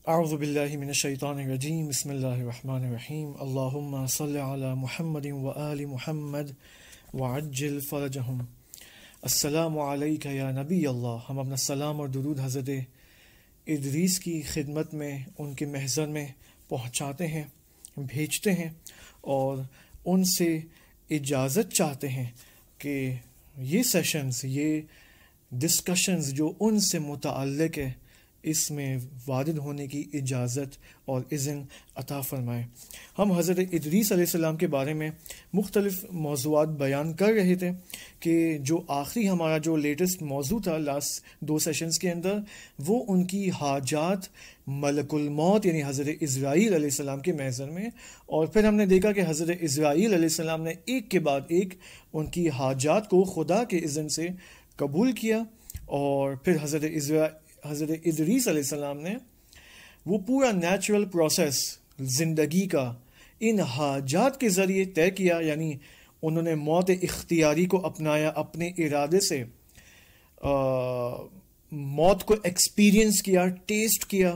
اعوذ باللہ من الشیطان الرجیم بسم اللہ الرحمن الرحیم اللہم صل علی محمد وآل محمد وعجل فرجہم۔ السلام علیکہ یا نبی اللہ۔ ہم اپنا سلام اور درود حضرت ادریس کی خدمت میں، ان کے محضر میں پہنچاتے ہیں، بھیجتے ہیں اور ان سے اجازت چاہتے ہیں کہ یہ سیشنز، یہ ڈسکشنز جو ان سے متعلق ہے، اس میں وارد ہونے کی اجازت اور اذن عطا فرمائے۔ ہم حضرت ادریس علیہ السلام کے بارے میں مختلف موضوعات بیان کر رہے تھے کہ جو آخری ہمارا جو لیٹسٹ موضوع تھا لاسٹ 2 سیشنز کے اندر، وہ ان کی حاجات ملک الموت یعنی حضرت اسرائیل علیہ السلام کے محضر میں، اور پھر ہم نے دیکھا کہ حضرت اسرائیل علیہ السلام نے ایک کے بعد ایک ان کی حاجات کو خدا کے اذن سے قبول کیا، اور پھر حضرت ادریس علیہ السلام نے وہ پورا نیچرل پروسیس زندگی کا ان حاجات کے ذریعے طے کیا، یعنی انہوں نے موت اختیاری کو اپنایا، اپنے ارادے سے موت کو ایکسپیرینس کیا، ٹیسٹ کیا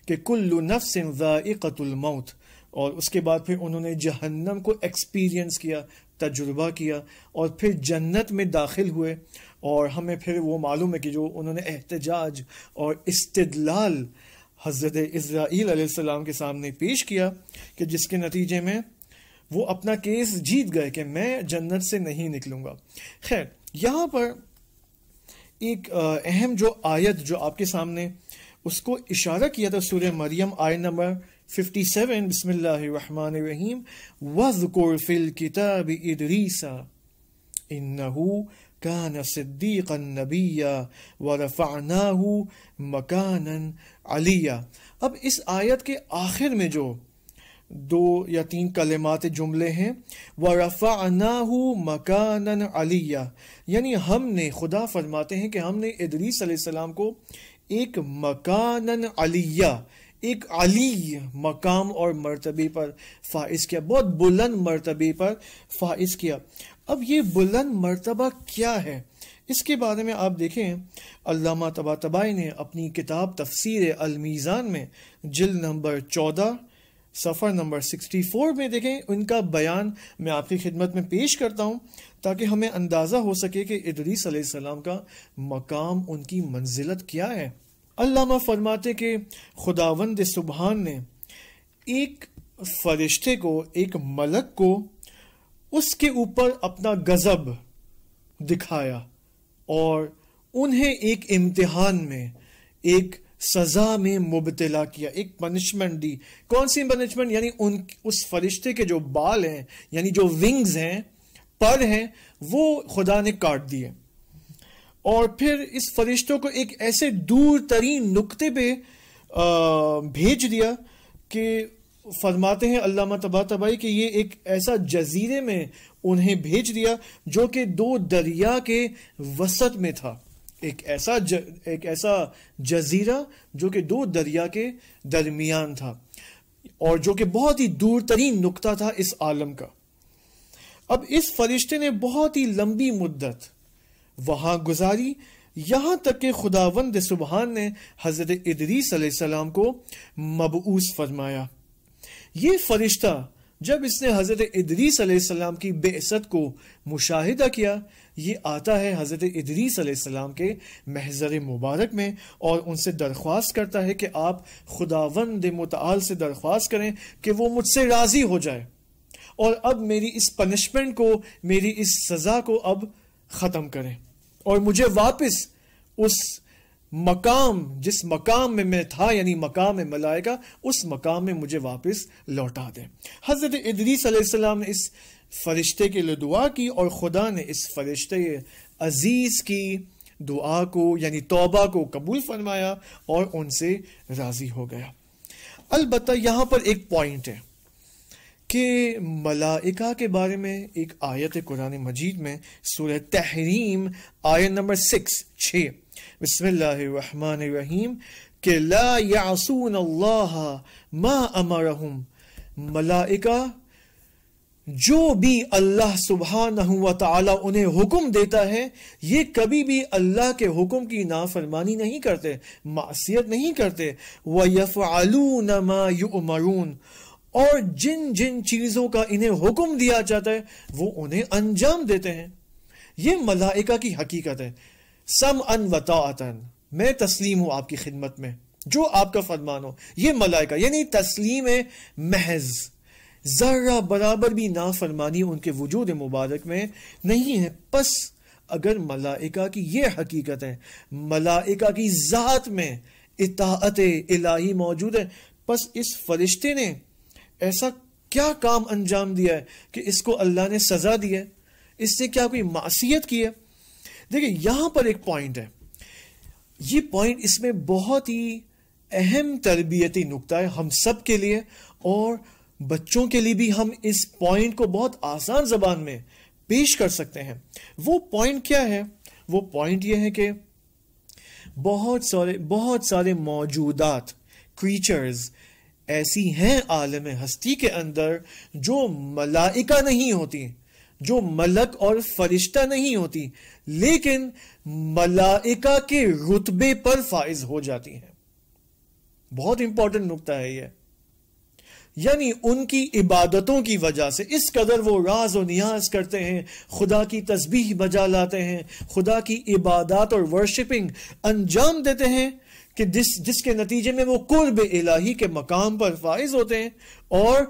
کہ کل نفس ذائقۃ الموت، اور اس کے بعد پھر انہوں نے جہنم کو ایکسپیرینس کیا، تجربہ کیا، اور پھر جنت میں داخل ہوئے۔ اور ہمیں پھر وہ معلوم ہے کہ جو انہوں نے احتجاج اور استدلال حضرت اسرائیل علیہ السلام کے سامنے پیش کیا کہ جس کے نتیجے میں وہ اپنا کیس جیت گئے کہ میں جنت سے نہیں نکلوں گا۔ خیر، یہاں پر ایک اہم جو آیت جو آپ کے سامنے اس کو اشارہ کیا تھا، سورہ مریم آیت نمبر 57، بسم اللہ الرحمن الرحیم، وَاذْكُرْ فِي الْكِتَابِ إِدْرِيسَ إِنَّهُ كَانَ صِدِّيقًا نَبِيًّا وَرَفَعْنَاهُ مَكَانًا عَلِيًّا۔ اب اس آیت کے آخر میں جو 2 یا 3 کلمات جملے ہیں، وَرَفَعْنَاهُ مَكَانًا عَلِيًّا، یعنی ہم نے، خدا فرماتے ہیں کہ ہم نے ادریس علیہ السلام کو ایک مکانً علیہ، ایک علی مقام اور مرتبے پر فائز کیا، بہت بلند مرتبے پر فائز کیا۔ اب یہ بلند مرتبہ کیا ہے، اس کے بارے میں آپ دیکھیں علامہ طباطبائی نے اپنی کتاب تفسیر المیزان میں جلد نمبر 14 صفحہ نمبر 64 میں دیکھیں، ان کا بیان میں آپ کی خدمت میں پیش کرتا ہوں تاکہ ہمیں اندازہ ہو سکے کہ ادریس علیہ السلام کا مقام، ان کی منزلت کیا ہے۔ علامہ فرماتے کہ خداوند سبحان نے ایک فرشتے کو، ایک ملک کو، اس کے اوپر اپنا غضب دکھایا اور انہیں ایک امتحان میں، ایک سزا میں مبتلا کیا، ایک پنشمنٹ دی۔ کون سی پنشمنٹ؟ یعنی اس فرشتے کے جو بال ہیں، یعنی جو ونگز ہیں، پر ہیں، وہ خدا نے کاٹ دیے، اور پھر اس فرشتوں کو ایک ایسے دور ترین نقطے پہ بھیج دیا کہ فرماتے ہیں علامہ طباطبائی کہ یہ ایک ایسا جزیرے میں انہیں بھیج دیا جو کہ 2 دریا کے وسط میں تھا، ایک ایسا جزیرہ جو کہ 2 دریا کے درمیان تھا، اور جو کہ بہت ہی دور ترین نقطہ تھا اس عالم کا۔ اب اس فرشتے نے بہت ہی لمبی مدت وہاں گزاری، یہاں تک کہ خداوند سبحان نے حضرت ادریس علیہ السلام کو مبعوث فرمایا۔ یہ فرشتہ جب اس نے حضرت ادریس علیہ السلام کی بعثت کو مشاہدہ کیا، یہ آتا ہے حضرت ادریس علیہ السلام کے محضر مبارک میں اور ان سے درخواست کرتا ہے کہ آپ خداوند متعال سے درخواست کریں کہ وہ مجھ سے راضی ہو جائے اور اب میری اس پنشمنٹ کو، میری اس سزا کو اب ختم کریں اور مجھے واپس اس مقام، جس مقام میں میں تھا، یعنی مقام ملائکہ، اس مقام میں مجھے واپس لوٹا دیں۔ حضرت ادریس علیہ السلام نے اس فرشتے کے لیے دعا کی اور خدا نے اس فرشتے عزیز کی دعا کو، یعنی توبہ کو قبول فرمایا اور ان سے راضی ہو گیا۔ البتہ یہاں پر ایک پوائنٹ ہے کہ ملائکہ کے بارے میں ایک آیت قرآن مجید میں سورہ تحریم آیت نمبر 6 بسم اللہ الرحمن الرحیم کہ لا یعصون اللہ ما امرہم، ملائکہ جو بھی اللہ سبحانہ و تعالی انہیں حکم دیتا ہے یہ کبھی بھی اللہ کے حکم کی نافرمانی نہیں کرتے، معصیت نہیں کرتے۔ وَيَفْعَلُونَ مَا يُؤْمَرُونَ، اور جن جن چیزوں کا انہیں حکم دیا جاتا ہے وہ انہیں انجام دیتے ہیں۔ یہ ملائکہ کی حقیقت ہے۔ سمعاً وطاعتاً، میں تسلیم ہوں آپ کی خدمت میں، جو آپ کا فرمان ہو۔ یہ ملائکہ یعنی تسلیم محض، ذرہ برابر بھی نافرمانی ان کے وجود مبارک میں نہیں ہے۔ پس اگر ملائکہ کی یہ حقیقت ہے، ملائکہ کی ذات میں اطاعت الہی موجود ہے، پس اس فرشتے نے ایسا کیا کام انجام دیا ہے کہ اس کو اللہ نے سزا دی ہے؟ اس نے کیا کوئی معصیت کی ہے؟ دیکھیں یہاں پر ایک پوائنٹ ہے، یہ پوائنٹ اس میں بہت ہی اہم تربیتی نکتہ ہے ہم سب کے لیے، اور بچوں کے لیے بھی ہم اس پوائنٹ کو بہت آسان زبان میں پیش کر سکتے ہیں۔ وہ پوائنٹ کیا ہے؟ وہ پوائنٹ یہ ہے کہ بہت سارے موجودات، کریچرز ایسی ہیں عالم ہستی کے اندر جو ملائکہ نہیں ہوتی، جو ملک اور فرشتہ نہیں ہوتی، لیکن ملائکہ کے رتبے پر فائز ہو جاتی ہیں۔ بہت امپورٹنٹ نکتہ ہے یہ، یعنی ان کی عبادتوں کی وجہ سے اس قدر وہ راز و نیاز کرتے ہیں، خدا کی تسبیح بجا لاتے ہیں، خدا کی عبادات اور ورشپنگ انجام دیتے ہیں کہ جس کے نتیجے میں وہ قرب الہی کے مقام پر فائز ہوتے ہیں اور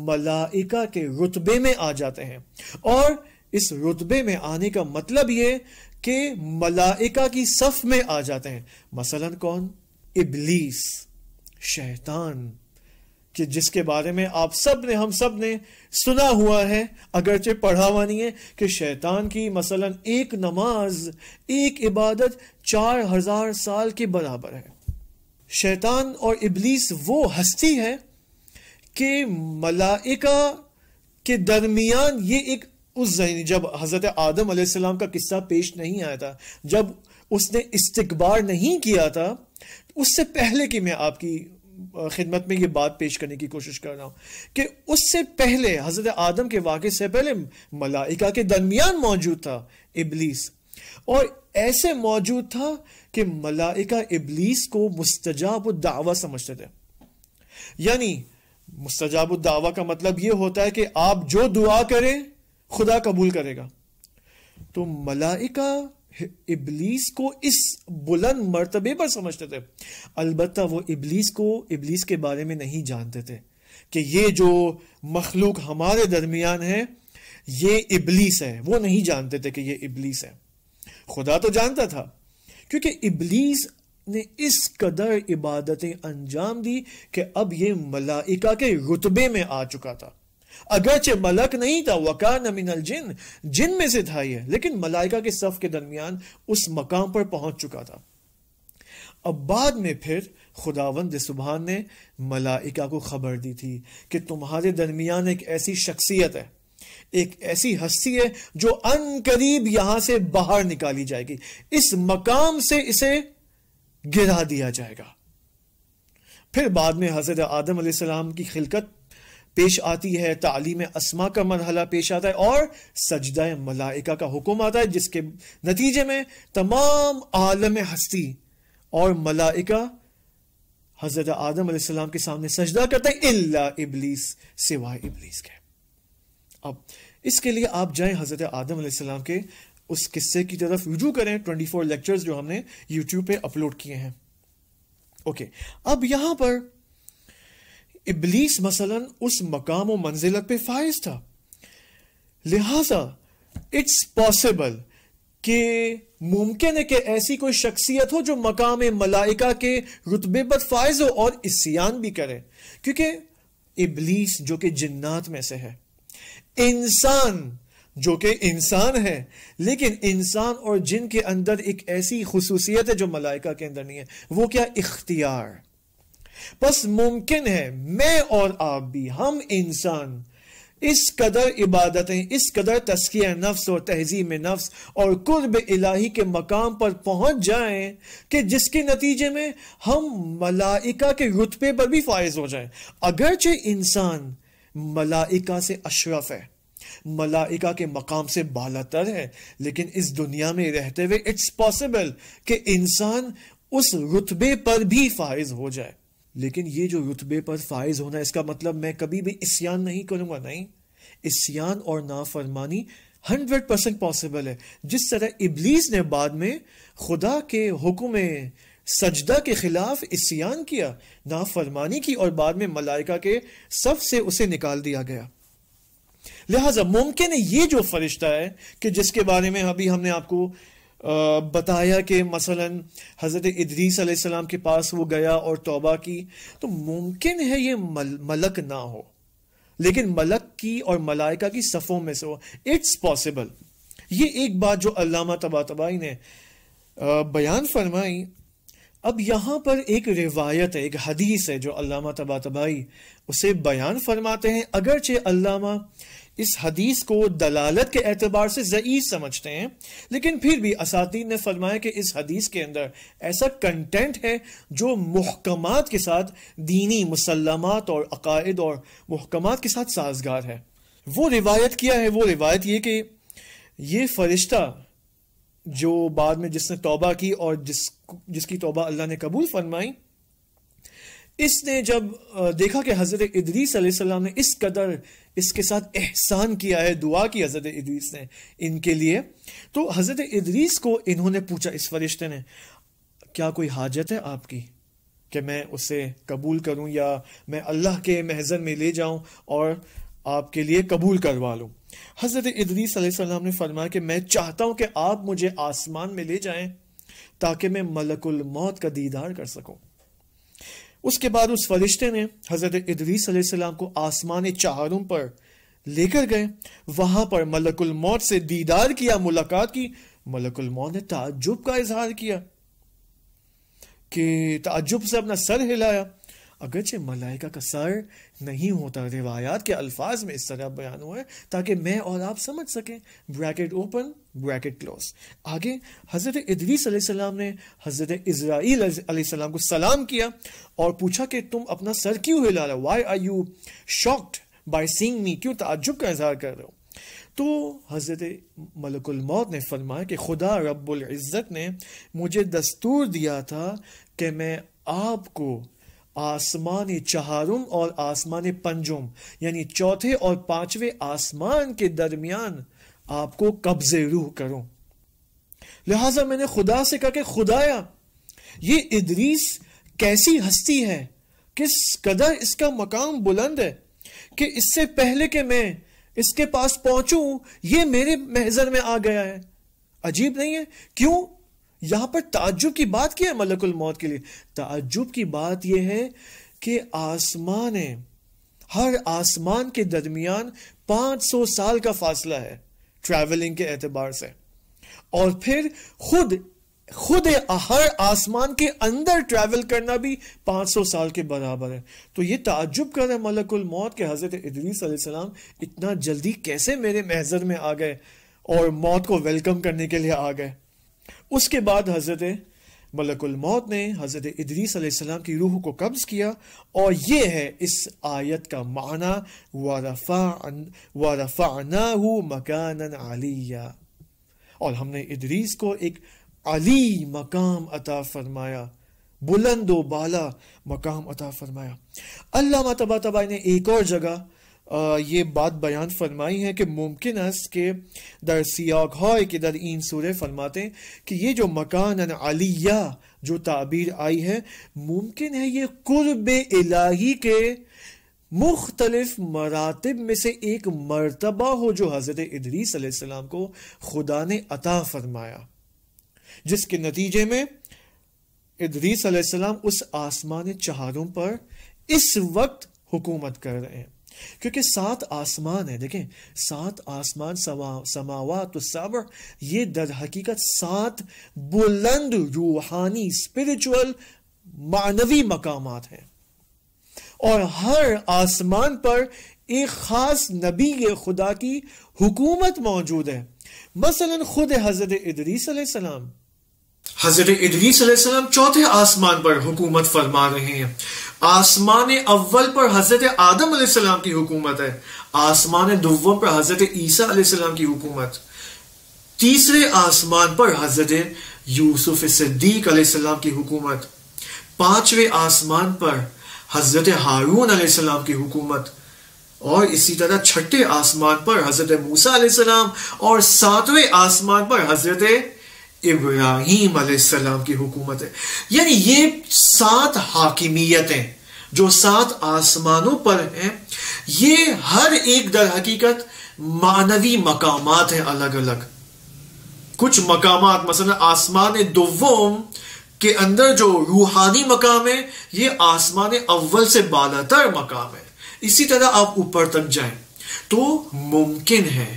ملائکہ کے رتبے میں آ جاتے ہیں۔ اور اس رتبے میں آنے کا مطلب یہ کہ ملائکہ کی صف میں آ جاتے ہیں۔ مثلا کون؟ ابلیس، شیطان، کہ جس کے بارے میں ہم سب نے سنا ہوا ہے، اگرچہ پڑھا ہوا نہیں ہے، کہ شیطان کی مثلا ایک نماز، ایک عبادت 4000 سال کے برابر ہے۔ شیطان اور ابلیس وہ ہستی ہے کہ ملائکہ کے درمیان یہ ایک جب حضرت آدم علیہ السلام کا قصہ پیش نہیں آیا تھا، جب اس نے استکبار نہیں کیا تھا، اس سے پہلے کہ میں آپ کی خدمت میں یہ بات پیش کرنے کی کوشش کر رہا ہوں کہ اس سے پہلے حضرت آدم کے واقعے سے پہلے ملائکہ کے درمیان موجود تھا ابلیس، اور ایسے موجود تھا کہ ملائکہ ابلیس کو مستجاب الدعوہ سمجھتے تھے۔ یعنی مستجاب الدعوہ کا مطلب یہ ہوتا ہے کہ آپ جو دعا کریں خدا قبول کرے گا۔ تو ملائکہ ابلیس کو اس بلند مرتبے پر سمجھتے تھے، البتہ وہ ابلیس کے بارے میں نہیں جانتے تھے کہ یہ جو مخلوق ہمارے درمیان ہے یہ ابلیس ہے۔ وہ نہیں جانتے تھے کہ یہ ابلیس ہے۔ خدا تو جانتا تھا، کیونکہ ابلیس نے اس قدر عبادتیں انجام دی کہ اب یہ ملائکہ کے رتبے میں آ چکا تھا۔ اگرچہ ملک نہیں تھا، وَكَانَ مِنَ الْجِنِّ، جن میں سے تھا یہ، لیکن ملائکہ کے صف کے درمیان اس مقام پر پہنچ چکا تھا۔ اب بعد میں پھر خداوند سبحان نے ملائکہ کو خبر دی تھی کہ تمہارے درمیان ایک ایسی شخصیت ہے، ایک ایسی ہستی ہے جو ان قریب یہاں سے باہر نکالی جائے گی، اس مقام سے اسے گرا دیا جائے گا۔ پھر بعد میں حضرت آدم علیہ السلام کی خلقت پیش آتی ہے، تعلیم اسماء کا مرحلہ پیش آتا ہے، اور سجدہ ملائکہ کا حکم آتا ہے، جس کے نتیجے میں تمام عالم ہستی اور ملائکہ حضرت آدم علیہ السلام کے سامنے سجدہ کرتے ہیں، الا ابلیس، سوائے ابلیس کے۔ اب اس کے لیے آپ جائیں حضرت آدم علیہ السلام کے اس قصے کی طرف رجوع کریں، 24 لیکچرز جو ہم نے یوٹیوب پہ اپلوڈ کیے ہیں۔ اوکے، اب یہاں پر ابلیس مثلا اس مقام و منزلت پہ فائز تھا، لہذا اٹس پاسبل کہ ممکن ہے کہ ایسی کوئی شخصیت ہو جو مقام ملائکہ کے رتبے پر فائز ہو اور عصیان بھی کرے، کیونکہ ابلیس جو کہ جنات میں سے ہے، انسان جو کہ انسان ہے، لیکن انسان اور جن کے اندر ایک ایسی خصوصیت ہے جو ملائکہ کے اندر نہیں ہے، وہ کیا؟ اختیار۔ بس ممکن ہے میں اور آپ بھی، ہم انسان اس قدر عبادتیں، اس قدر تزکیہ نفس اور تہذیب نفس اور قرب الہی کے مقام پر پہنچ جائیں کہ جس کے نتیجے میں ہم ملائکہ کے رتبے پر بھی فائز ہو جائیں۔ اگرچہ انسان ملائکہ سے اشرف ہے، ملائکہ کے مقام سے بالاتر ہے، لیکن اس دنیا میں رہتے ہوئے اٹس پاسبل کہ انسان اس رتبے پر بھی فائز ہو جائے. لیکن یہ جو رتبے پر فائز ہونا، اس کا مطلب میں کبھی بھی عصیان نہیں کروں گا، نہیں. عصیان اور نافرمانی 100% پاسبل ہے. جس طرح ابلیس نے بعد میں خدا کے حکم سجدہ کے خلاف عصیان کیا، نافرمانی کی، اور بعد میں ملائکہ کے صف سے اسے نکال دیا گیا. لہٰذا ممکن ہے یہ جو فرشتہ ہے کہ جس کے بارے میں ابھی ہم نے آپ کو بتایا کہ مثلا حضرت ادریس علیہ السلام کے پاس وہ گیا اور توبہ کی، تو ممکن ہے یہ ملک نہ ہو، لیکن ملک کی اور ملائکہ کی صفوں میں سے ہو. It's possible. یہ ایک بات جو علامہ طباطبائی نے بیان فرمائی. اب یہاں پر ایک روایت ہے، ایک حدیث ہے جو علامہ طباطبائی اسے بیان فرماتے ہیں. اگرچہ علامہ اس حدیث کو دلالت کے اعتبار سے ضعیف سمجھتے ہیں، لیکن پھر بھی اساتید نے فرمایا کہ اس حدیث کے اندر ایسا کنٹینٹ ہے جو محکمات کے ساتھ، دینی مسلمات اور عقائد اور محکمات کے ساتھ سازگار ہے. وہ روایت کیا ہے؟ وہ روایت یہ کہ یہ فرشتہ جو بعد میں جس نے توبہ کی اور جس کی توبہ اللہ نے قبول فرمائی، اس نے جب دیکھا کہ حضرت ادریس علیہ السلام نے اس قدر اس کے ساتھ احسان کیا ہے، دعا کی حضرت ادریس نے ان کے لیے، تو حضرت ادریس کو انہوں نے پوچھا، اس فرشتے نے، کیا کوئی حاجت ہے آپ کی کہ میں اسے قبول کروں یا میں اللہ کے محضر میں لے جاؤں اور آپ کے لیے قبول کروا لوں؟ حضرت ادریس علیہ السلام نے فرمایا کہ میں چاہتا ہوں کہ آپ مجھے آسمان میں لے جائیں تاکہ میں ملک الموت کا دیدار کر سکوں. اس کے بعد اس فرشتے نے حضرت ادریس علیہ السلام کو آسمان چہارم پر لے کر گئے. وہاں پر ملک الموت سے دیدار کیا، ملاقات کی. ملک الموت نے تعجب کا اظہار کیا، کہ تعجب سے اپنا سر ہلایا. اگرچہ ملائکہ کا سر نہیں ہوتا، روایات کے الفاظ میں اس طرح بیان ہوا ہے تاکہ میں اور آپ سمجھ سکیں. Bracket open bracket close. آگے حضرت ادریس علیہ السلام نے حضرت اسرائیل علیہ السلام کو سلام کیا اور پوچھا کہ تم اپنا سر کیوں ہلا رہے ہو؟ Why are you shocked by saying me? کیوں تعجب کا اظہار کر رہے ہو؟ تو حضرت ملک الموت نے فرمایا کہ خدا رب العزت نے مجھے دستور دیا تھا کہ میں آپ کو آسمان چہارم اور آسمان پنجم، یعنی چوتھے اور پانچویں آسمان کے درمیان آپ کو قبض روح کروں. لہٰذا میں نے خدا سے کہا کہ خدایا، یہ ادریس کیسی ہستی ہے، کس قدر اس کا مقام بلند ہے کہ اس سے پہلے کہ میں اس کے پاس پہنچوں یہ میرے محضر میں آ گیا ہے. عجیب نہیں ہے؟ کیوں یہاں پر تعجب کی بات کی ہے ملک الموت کے لیے؟ تعجب کی بات یہ ہے کہ آسمان ہے، ہر آسمان کے درمیان 500 سال کا فاصلہ ہے ٹریولنگ کے اعتبار سے، اور پھر خود ہر آسمان کے اندر ٹریول کرنا بھی 500 سال کے برابر ہے. تو یہ تعجب کر رہا ہے ملک الموت کہ حضرت ادریس علیہ السلام اتنا جلدی کیسے میرے محضر میں آ گئے اور موت کو ویلکم کرنے کے لیے آ گئے. اس کے بعد حضرت ملک الموت نے حضرت ادریس علیہ السلام کی روح کو قبض کیا، اور یہ ہے اس آیت کا معنی وَرَفَعْنَاهُ مَكَانًا عَلِيًّا، اور ہم نے ادریس کو ایک علی مقام عطا فرمایا، بلند و بالا مقام عطا فرمایا. علامہ طباطبائی نے ایک اور جگہ یہ بات بیان فرمائی ہے کہ ممکن ہے کہ در سیاق ہائے کہ در این سورہ فرماتے ہیں کہ یہ جو مکان علیہ جو تعبیر آئی ہے، ممکن ہے یہ قرب الہی کے مختلف مراتب میں سے ایک مرتبہ ہو جو حضرت ادریس علیہ السلام کو خدا نے عطا فرمایا، جس کے نتیجے میں ادریس علیہ السلام اس آسمان چہارم پر اس وقت حکومت کر رہے ہیں. کیونکہ 7 آسمان ہیں، دیکھیں 7 آسمان، سماوات السبع، یہ در حقیقت 7 بلند روحانی اسپرچول معنوی مقامات ہیں، اور ہر آسمان پر ایک خاص نبی خدا کی حکومت موجود ہے. مثلا خود حضرت ادریس علیہ السلام چوتھے آسمان پر حکومت فرما رہے ہیں. آسمان اول پر حضرت آدم علیہ السلام کی حکومت ہے. آسمان دوم پر حضرت عیسیٰ علیہ السلام کی حکومت، تیسرے آسمان پر حضرت یوسف صدیق علیہ السلام کی حکومت، پانچویں آسمان پر حضرت ہارون علیہ السلام کی حکومت، اور اسی طرح چھٹے آسمان پر حضرت موسیٰ علیہ السلام، اور ساتویں آسمان پر حضرت ابراہیم علیہ السلام کی حکومت ہے. یعنی یہ 7 حاکمیتیں جو 7 آسمانوں پر ہیں، یہ ہر ایک در حقیقت معنوی مقامات ہیں الگ الگ. کچھ مقامات مثلا آسمان دوم کے اندر جو روحانی مقام ہے، یہ آسمان اول سے بالا تر مقام ہے. اسی طرح آپ اوپر تک جائیں تو ممکن ہے،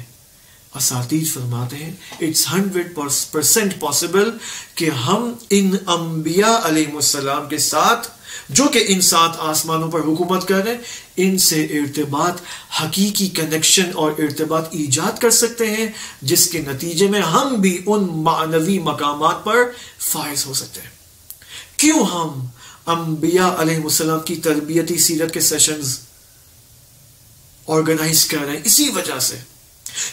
اساتذہ فرماتے ہیں it's 100% possible کہ ہم ان انبیاء علیہ السلام کے ساتھ جو کہ ان 7 آسمانوں پر حکومت کر رہے ہیں، ان سے ارتباط، حقیقی کنیکشن اور ارتباط ایجاد کر سکتے ہیں، جس کے نتیجے میں ہم بھی ان معنوی مقامات پر فائز ہو سکتے ہیں. کیوں ہم انبیاء علیہ السلام کی تربیتی سیرت کے سیشنز آرگنائز کر رہے ہیں؟ اسی وجہ سے،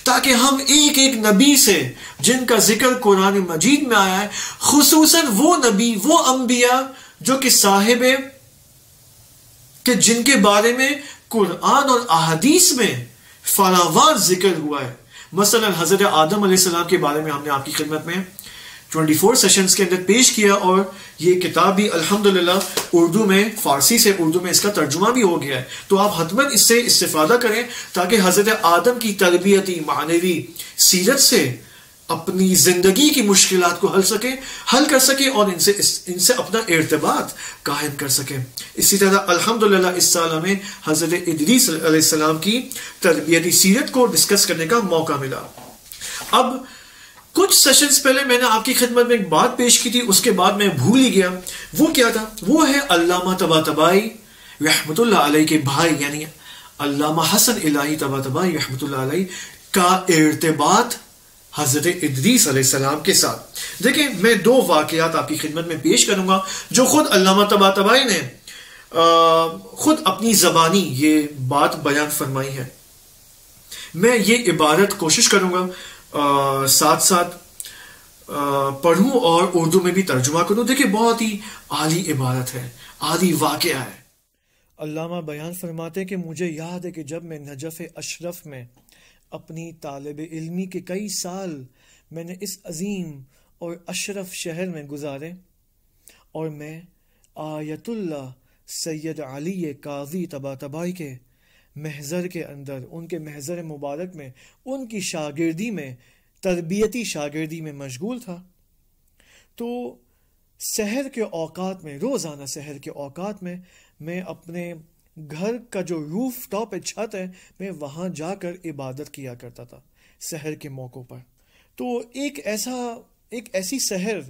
تاکہ ہم ایک ایک نبی سے جن کا ذکر قرآن مجید میں آیا ہے، خصوصاً وہ نبی، وہ انبیاء جو کہ صاحب کہ جن کے بارے میں قرآن اور احادیث میں فراوان ذکر ہوا ہے. مثلا حضرت آدم علیہ السلام کے بارے میں ہم نے آپ کی خدمت میں 24 سیشنز کے اندر پیش کیا، اور یہ کتاب بھی الحمدللہ اردو میں، فارسی سے اردو میں اس کا ترجمہ بھی ہو گیا ہے. تو آپ حتماً اس سے استفادہ کریں تاکہ حضرت آدم کی تربیتی معنوی سیرت سے اپنی زندگی کی مشکلات کو حل کر سکیں اور ان سے اپنا ارتباط قائم کر سکیں. اسی طرح الحمدللہ اس سال ہمیں حضرت ادریس علیہ السلام کی تربیتی سیرت کو ڈسکس کرنے کا موقع ملا. اب کچھ سیشنز پہلے میں نے آپ کی خدمت میں ایک بات پیش کی تھی، اس کے بعد میں بھول ہی گیا. وہ کیا تھا؟ وہ ہے علامہ طباطبائی رحمت اللہ علیہ کے بھائی، یعنی علامہ حسن الہی طباطبائی رحمت اللہ علیہ کا ارتباط حضرت ادریس علیہ السلام کے ساتھ. دیکھیں، میں 2 واقعات آپ کی خدمت میں پیش کروں گا جو خود علامہ طباطبائی نے خود اپنی زبانی یہ بات بیان فرمائی ہے. میں یہ عبارت کوشش کروں گا ساتھ ساتھ پڑھوں اور اردو میں بھی ترجمہ کروں. دیکھیں، بہت ہی عالی عبارت ہے، عالی واقعہ ہے. علامہ بیان فرماتے کہ مجھے یاد ہے کہ جب میں نجف اشرف میں اپنی طالب علمی کے کئی سال میں نے اس عظیم اور اشرف شہر میں گزارے، اور میں آیت اللہ سید علی قاضی طباطبائی کے محضر کے اندر، ان کے محضر مبارک میں، ان کی شاگردی میں، تربیتی شاگردی میں مشغول تھا. تو سحر کے اوقات میں، روزانہ سحر کے اوقات میں، میں اپنے گھر کا جو روف ٹاپ چھت ہے، میں وہاں جا کر عبادت کیا کرتا تھا سحر کے موقعوں پر. تو ایک ایسی سحر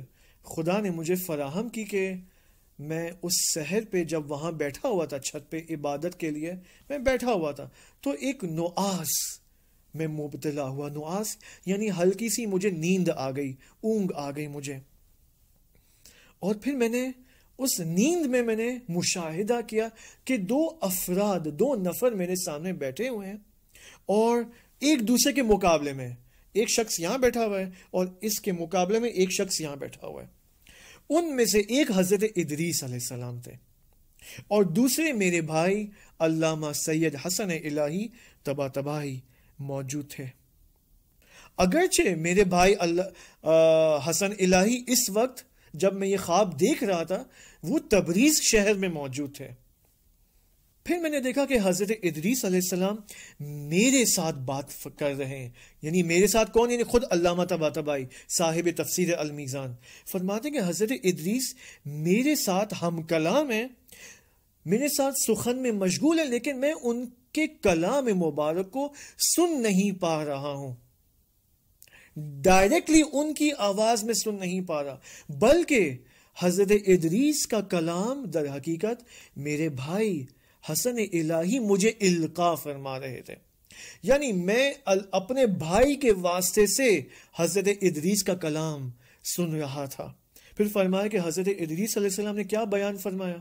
خدا نے مجھے فراہم کی کہ میں اس سحر پہ جب وہاں بیٹھا ہوا تھا چھت پہ عبادت کے لیے میں بیٹھا ہوا تھا، تو ایک نعاس میں مبتلا ہوا. نعاس یعنی ہلکی سی مجھے نیند آ گئی، اونگ آ گئی مجھے. اور پھر میں نے اس نیند میں نے مشاہدہ کیا کہ 2 نفر میرے سامنے بیٹھے ہوئے ہیں، اور ایک دوسرے کے مقابلے میں ایک شخص یہاں بیٹھا ہوا ہے اور اس کے مقابلے میں ایک شخص یہاں بیٹھا ہوا ہے. ان میں سے ایک حضرت ادریس علیہ السلام تھے اور دوسرے میرے بھائی علامہ سید حسن الہی طباطبائی موجود تھے. اگرچہ میرے بھائی حسن الہی اس وقت جب میں یہ خواب دیکھ رہا تھا وہ تبریز شہر میں موجود تھے. پھر میں نے دیکھا کہ حضرت ادریس علیہ السلام میرے ساتھ بات کر رہے ہیں. یعنی میرے ساتھ کون؟ یعنی خود علامہ طباطبائی صاحب تفسیر المیزان فرماتے ہیں کہ حضرت ادریس میرے ساتھ ہم کلام ہیں، میرے ساتھ سخن میں مشغول ہیں، لیکن میں ان کے کلام مبارک کو سن نہیں پا رہا ہوں. ڈائریکٹلی ان کی آواز میں سن نہیں پا رہا، بلکہ حضرت ادریس کا کلام در حقیقت میرے بھائی حسن الہی مجھے القا فرما رہے تھے. یعنی میں اپنے بھائی کے واسطے سے حضرت ادریس کا کلام سن رہا تھا. پھر فرمایا کہ حضرت ادریس علیہ السلام نے کیا بیان فرمایا.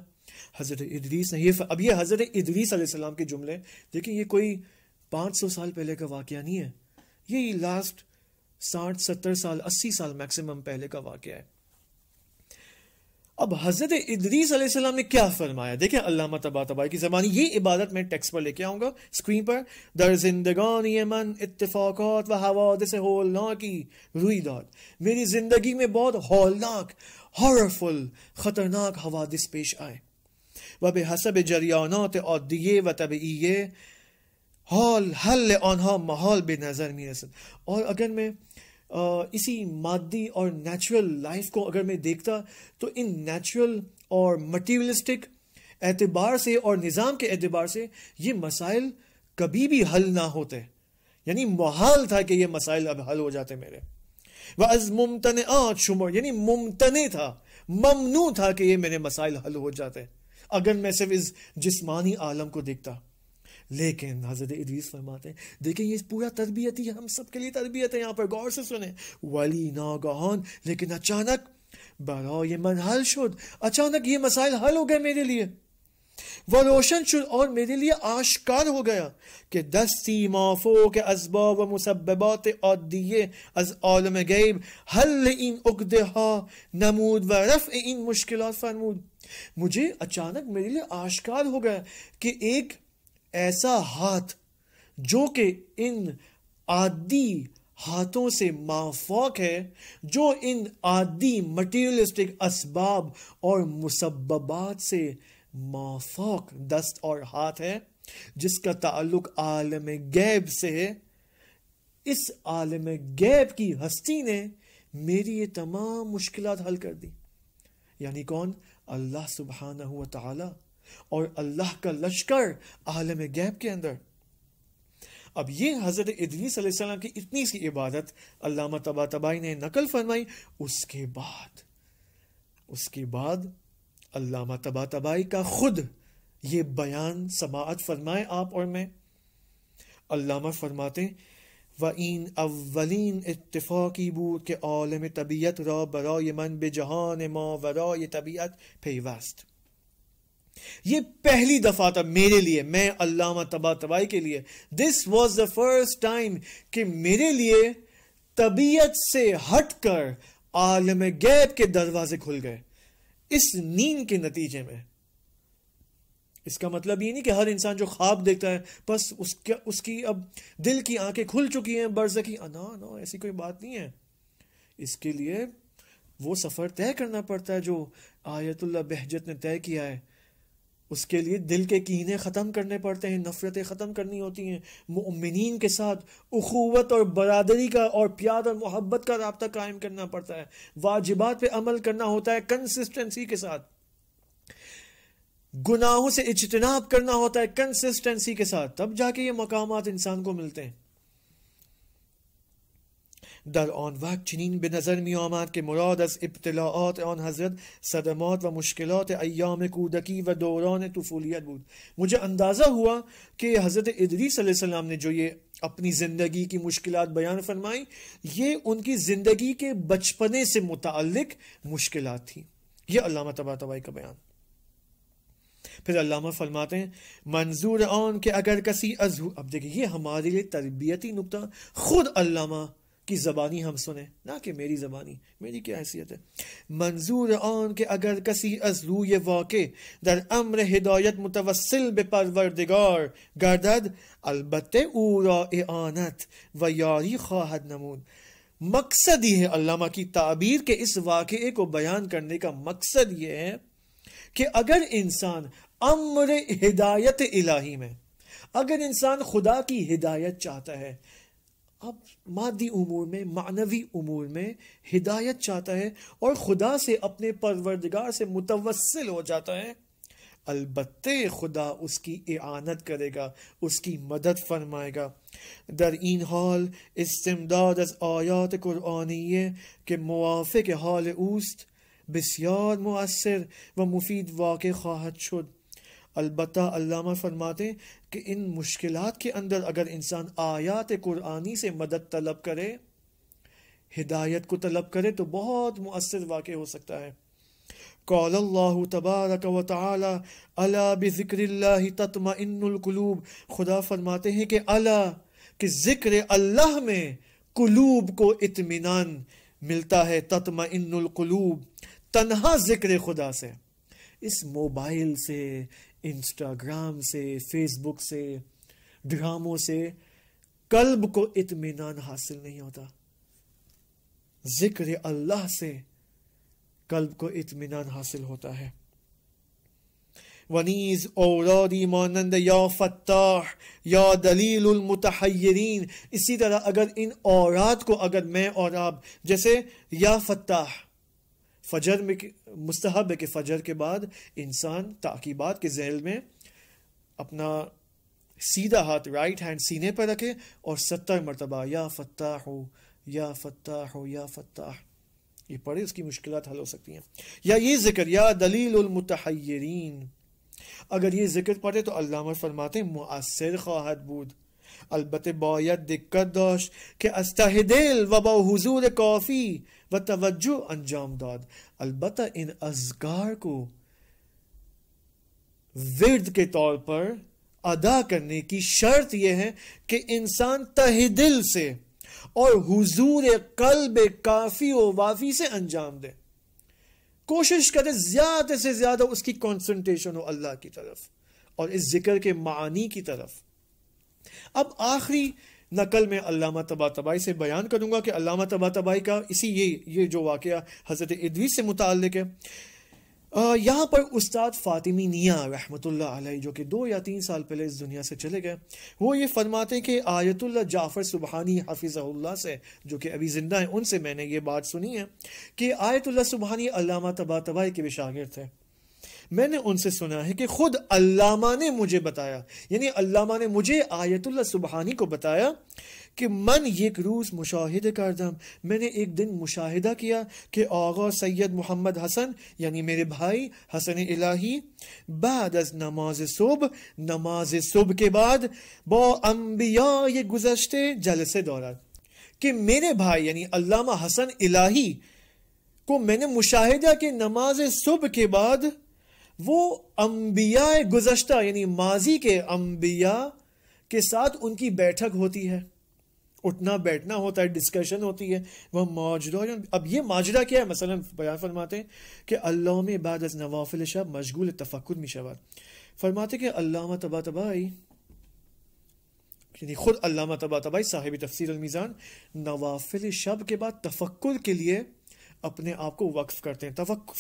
حضرت ادریس نے اب یہ حضرت ادریس علیہ السلام کے جملے دیکھیں، یہ کوئی 500 سال پہلے کا واقعہ نہیں ہے، یہی لاسٹ 60-70 سال 80 سال میکسیمم پہلے کا واقعہ ہے۔ اب حضرت ادریس علیہ السلام نے کیا فرمایا، دیکھیں علامہ طباطبائی کی زبانی، یہ عبادت میں ٹیکسٹ پر لے کے آؤں گا اسکرین پر۔ در زندگانی من اتفاقات و حوادث ہولناکی روئی داد، میری زندگی میں بہت ہولناک ہارفل خطرناک حوادث پیش آئے، و بحسب جریانات عادیه و طبیعیه حل آنها محال به نظر می رسد۔ اور اگر میں اسی مادی اور نیچرل لائف کو اگر میں دیکھتا تو ان نیچرل اور مٹیریلسٹک اعتبار سے اور نظام کے اعتبار سے یہ مسائل کبھی بھی حل نہ ہوتے، یعنی محال تھا کہ یہ مسائل اب حل ہو جاتے میرے۔ وَأَز مُمْتَنِعَاتْ شُمُر، یعنی ممتنع تھا، ممنوع تھا کہ یہ میرے مسائل حل ہو جاتے اگر میں صرف اس جسمانی عالم کو دیکھتا۔ لیکن حضرت ادریس فرماتے ہیں، دیکھیں یہ پورا تربیت ہی ہم سب کے لیے تربیت ہے، یہاں پر غور سے سنیں۔ ولی ناگہان، لیکن اچانک برائے من حل شد، اچانک یہ مسائل حل ہو گئے میرے لیے۔ وہ روشن شد، اور میرے لیے آشکار ہو گیا کہ دستی مافوق اسباب و مسببات عادیه از عالم غیب حل این عقدہا نمود و رفع این مشکلات فرمود۔ مجھے اچانک میرے لیے آشکار ہو گیا کہ ایک ایسا ہاتھ جو کہ ان عادی ہاتھوں سے مافوق ہے، جو ان عادی مٹیریلسٹک اسباب اور مسببات سے مافوق دست اور ہاتھ ہے، جس کا تعلق عالم غیب سے ہے، اس عالم غیب کی ہستی نے میری یہ تمام مشکلات حل کر دی۔ یعنی کون؟ اللہ سبحانہ و تعالی اور اللہ کا لشکر عالم غیب کے اندر۔ اب یہ حضرت ادریس علیہ السلام کی اتنی سی عبادت علامہ طباطبائی نے نقل فرمائی۔ اس کے بعد علامہ طباطبائی کا خود یہ بیان سماعت فرمائے آپ اور میں۔ علامہ فرماتے ہیں وَإِن اولین اتفاقی بود کہ عالم طبیعت را برای من به جهان ما ورای طبیعت پیوست۔ یہ پہلی دفعہ تھا میرے لیے، میں علامہ طباطبائی کے لیے، this was the first time کہ میرے لیے طبیعت سے ہٹ کر عالم غیب کے دروازے کھل گئے اس نیند کے نتیجے میں۔ اس کا مطلب یہ نہیں کہ ہر انسان جو خواب دیکھتا ہے بس اس کی اب دل کی آنکھیں کھل چکی ہیں برزخی، نو ایسی کوئی بات نہیں ہے۔ اس کے لیے وہ سفر طے کرنا پڑتا ہے جو آیت اللہ بہجت نے طے کیا ہے۔ اس کے لیے دل کے کینے ختم کرنے پڑتے ہیں، نفرتیں ختم کرنی ہوتی ہیں، مؤمنین کے ساتھ اخوت اور برادری کا اور پیار اور محبت کا رابطہ قائم کرنا پڑتا ہے، واجبات پہ عمل کرنا ہوتا ہے کنسسٹنسی کے ساتھ، گناہوں سے اجتناب کرنا ہوتا ہے کنسسٹنسی کے ساتھ، تب جا کے یہ مقامات انسان کو ملتے ہیں۔ در آن وقت چنین به نظر می آمد که مراد از ابتلاعات آن حضرت صدمات و مشکلات ایام کودکی و دوران طفولیت بود۔ مجھے اندازہ ہوا کہ حضرت ادریس علیہ السلام نے جو یہ اپنی زندگی کی مشکلات بیان فرمائی، یہ ان کی زندگی کے بچپنے سے متعلق مشکلات تھی۔ یہ علامہ طباطبائی کا بیان۔ پھر علامہ فرماتے ہیں منظور آن کہ اگر کسی اب دیکھیں یہ ہمارے لیے تربیتی نکتہ خود علامہ کی زبانی ہم سنیں، نہ کہ میری زبانی، میری کیا حیثیت ہے۔ منظور آن کہ اگر کسی از روی واقع در امر ہدایت متوسل به پروردگار گردد البته او را اعانت و یاری خواهد نمود۔ مقصد یہ ہے علامہ کی تعبیر کہ اس واقعے کو بیان کرنے کا مقصد یہ ہے کہ اگر انسان امر ہدایت الہی میں، اگر انسان خدا کی ہدایت چاہتا ہے، اب مادی امور میں معنوی امور میں ہدایت چاہتا ہے اور خدا سے اپنے پروردگار سے متوسل ہو جاتا ہے، البتہ خدا اس کی اعانت کرے گا، اس کی مدد فرمائے گا۔ در این حال استمداد از آیات قرآنیه که موافق حال اوست بسیار مؤثر و مفید واقع خواهد شد۔ البتہ علامہ فرماتے ہیں کہ ان مشکلات کے اندر اگر انسان آیات قرآنی سے مدد طلب کرے، ہدایت کو طلب کرے تو بہت مؤثر واقع ہو سکتا ہے۔ قال اللہ تبارک و تعالی الا بذکر اللہ تطمئن القلوب، خدا فرماتے ہیں کہ الا، کہ ذکر اللہ میں قلوب کو اطمینان ملتا ہے، تطمئن القلوب، تنہا ذکر خدا سے، اس موبائل سے، انسٹاگرام سے، فیس بک سے، ڈراموں سے قلب کو اطمینان حاصل نہیں ہوتا، ذکر اللہ سے قلب کو اطمینان حاصل ہوتا ہے۔ ونیز اورادی مانند یا فتاح یا دلیل المتحیرین، اسی طرح اگر ان اوراد کو اگر میں اور آپ، جیسے یا فتاح، فجر میں مستحب ہے کہ فجر کے بعد انسان تعقیبات کے ذیل میں اپنا سیدھا ہاتھ رائٹ ہینڈ سینے پر رکھے اور 70 مرتبہ یا فتاح ہو یا فتاح ہو یا فتاح یہ پڑھے، اس کی مشکلات حل ہو سکتی ہیں۔ یا یہ ذکر یا دلیل المتحیرین، اگر یہ ذکر پڑھے تو علامہ فرماتے ہیں مؤثر خواہد بود، البته باید دقت داشت که از ته دل و با حضور کافی و توجه انجام داد۔ البتہ ان اذکار کو ورد کے طور پر ادا کرنے کی شرط یہ ہے کہ انسان تہ دل سے اور حضور قلب کافی و وافی سے انجام دے، کوشش کرے زیادہ سے زیادہ اس کی کنسنٹریشن ہو اللہ کی طرف اور اس ذکر کے معانی کی طرف۔ اب آخری نقل میں علامہ طباطبائی سے بیان کروں گا کہ علامہ طباطبائی کا یہ جو واقعہ حضرت ادریس سے متعلق ہے، یہاں پر استاد فاطمی نیا رحمۃ اللہ علیہ جو کہ 2 یا 3 سال پہلے اس دنیا سے چلے گئے، وہ یہ فرماتے ہیں کہ آیت اللہ جعفر سبحانی حفظہ اللہ سے، جو کہ ابھی زندہ ہیں، ان سے میں نے یہ بات سنی ہے کہ آیت اللہ سبحانی علامہ طباطبائی کے بھی شاگرد تھے۔ میں نے ان سے سنا ہے کہ خود علامہ نے مجھے بتایا، یعنی علامہ نے مجھے آیت اللہ سبحانی کو بتایا کہ من یک روز مشاہدہ کردم، میں نے ایک دن مشاہدہ کیا کہ آغا سید محمد حسن یعنی میرے بھائی حسن الہی بعد از نماز صبح کے بعد با انبیاء گزشتے جلسے دارد، کہ میرے بھائی یعنی علامہ حسن الہی کو میں نے مشاہدہ کہ نماز صبح کے بعد وہ انبیاء گزشتہ یعنی ماضی کے انبیاء کے ساتھ ان کی بیٹھک ہوتی ہے، اٹھنا بیٹھنا ہوتا ہے، ڈسکشن ہوتی ہے، وہ ماجرہ۔ اب یہ ماجرہ کیا ہے؟ مثلا بیان فرماتے ہیں کہ علامہ بعد از نوافل شب مشغول تفکر می شود، فرماتے کہ علامہ طباطبائی یعنی خود علامہ طباطبائی صاحب تفسیر المیزان نوافل شب کے بعد تفکر کے لیے اپنے آپ کو وقف کرتے ہیں،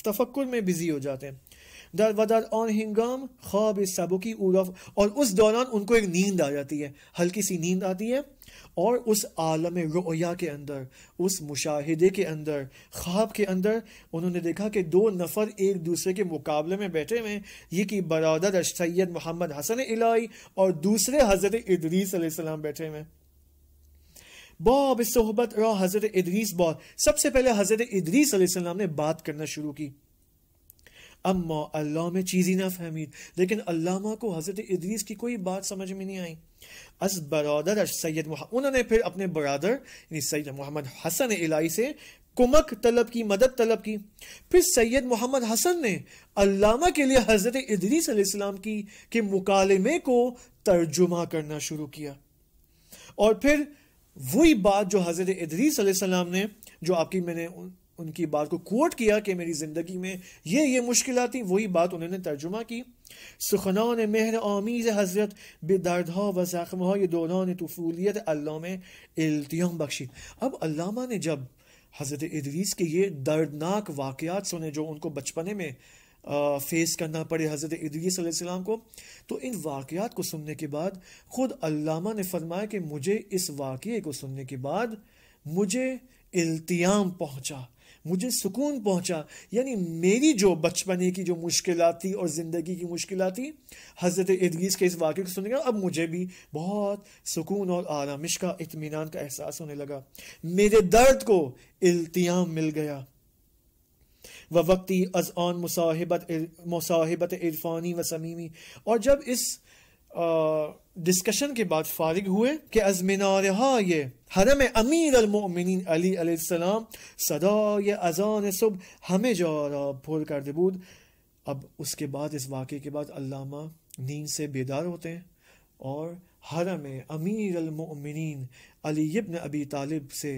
تفکر میں بزی ہو جاتے ہیں۔ در ودر آن ہنگام خواب سبکی اور اس دوران ان کو ایک نیند آ جاتی ہے، ہلکی سی نیند آتی ہے، اور اس عالم رؤیا کے اندر، اس مشاہدے کے اندر، خواب کے اندر انہوں نے دیکھا کہ 2 نفر ایک دوسرے کے مقابلے میں بیٹھے ہوئے، یہ کی برادر سید محمد حسن الہی اور دوسرے حضرت ادریس علیہ السلام بیٹھے ہوئے۔ باب صحبت را حضرت ادریس سب سے پہلے حضرت ادریس علیہ السلام نے بات کرنا شروع کی، اما علامہ چیزی نہ فہمید، لیکن علامہ کو حضرت ادریس کی کوئی بات سمجھ میں نہیں آئی۔ از برادر سید محمد، انہوں نے پھر اپنے برادر یعنی سید محمد حسن الہی سے کمک طلب کی، مدد طلب کی۔ پھر سید محمد حسن نے علامہ کے لیے حضرت ادریس علیہ السلام کے مکالمے کو ترجمہ کرنا شروع کیا، اور پھر وہی بات جو حضرت ادریس علیہ السلام نے، جو آپ کی میں نے ان کی بات کو کوٹ کیا کہ میری زندگی میں یہ مشکلات تھیں، وہی بات انہوں نے ترجمہ کی۔ سخنان مہر آمیز حضرت بے دردها و زخمهای دوران طفولیت علامہ التیام بخشید۔ اب علامہ نے جب حضرت ادریس کے یہ دردناک واقعات سنے جو ان کو بچپنے میں فیس کرنا پڑے حضرت ادریس علیہ السلام کو، تو ان واقعات کو سننے کے بعد خود علامہ نے فرمایا کہ مجھے اس واقعے کو سننے کے بعد مجھے التیام پہنچا، مجھے سکون پہنچا، یعنی میری جو بچپنے کی جو مشکلات تھی اور زندگی کی مشکلات تھی، حضرت ادریس کے اس واقعے کو سننے کے بعد اب مجھے بھی بہت سکون اور آرامش کا، اطمینان کا احساس ہونے لگا، میرے درد کو التیام مل گیا۔ وقتی از آن مصاحبت عرفانی و صمیمی، اور جب اس ڈسکشن کے بعد فارغ ہوئے کہ از منارہا یہ حرم امیر المؤمنین علی علیہ السلام صدای اذان صبح ہمیں جارا پھول کرده بود. اب اس کے بعد اس واقعے کے بعد علامہ نیند سے بیدار ہوتے ہیں اور حرم امیر المؤمنین علی ابن ابی طالب سے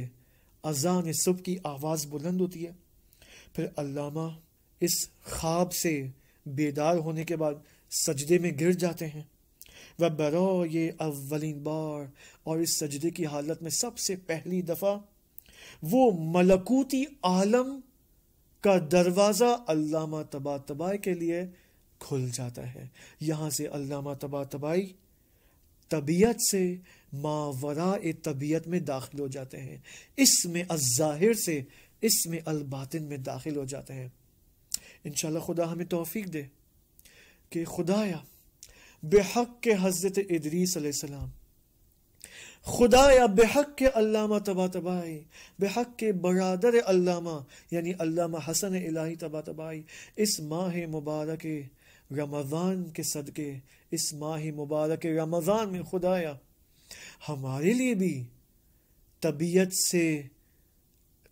اذان صبح کی آواز بلند ہوتی ہے. پھر علامہ اس خواب سے بیدار ہونے کے بعد سجدے میں گر جاتے ہیں. وہ برائے اولین بار اور اس سجدے کی حالت میں سب سے پہلی دفعہ وہ ملکوتی عالم کا دروازہ علامہ طباطبائی کے لیے کھل جاتا ہے. یہاں سے علامہ طباطبائی طبیعت سے ماوراء طبیعت میں داخل ہو جاتے ہیں. اس میں الظاہر سے اس میں الباطن میں داخل ہو جاتے ہیں. انشاءاللہ خدا ہمیں توفیق دے کہ خدایا بحق کے حضرت ادریس علیہ السلام، خدایا بحق کے علامہ طباطبائی، بحق کے برادر علامہ یعنی علامہ حسن الہی طباطبائی، اس ماہ مبارک رمضان کے صدقے، اس ماہ مبارک رمضان میں خدایا ہمارے لیے بھی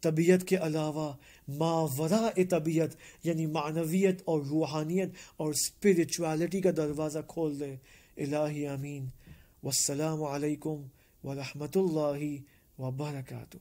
طبیعت کے علاوہ ماوراء طبیعت یعنی معنویت اور روحانیت اور اسپرچوالٹی کا دروازہ کھول دے. الہی آمین. والسلام علیکم ورحمۃ اللہ وبرکاتہ.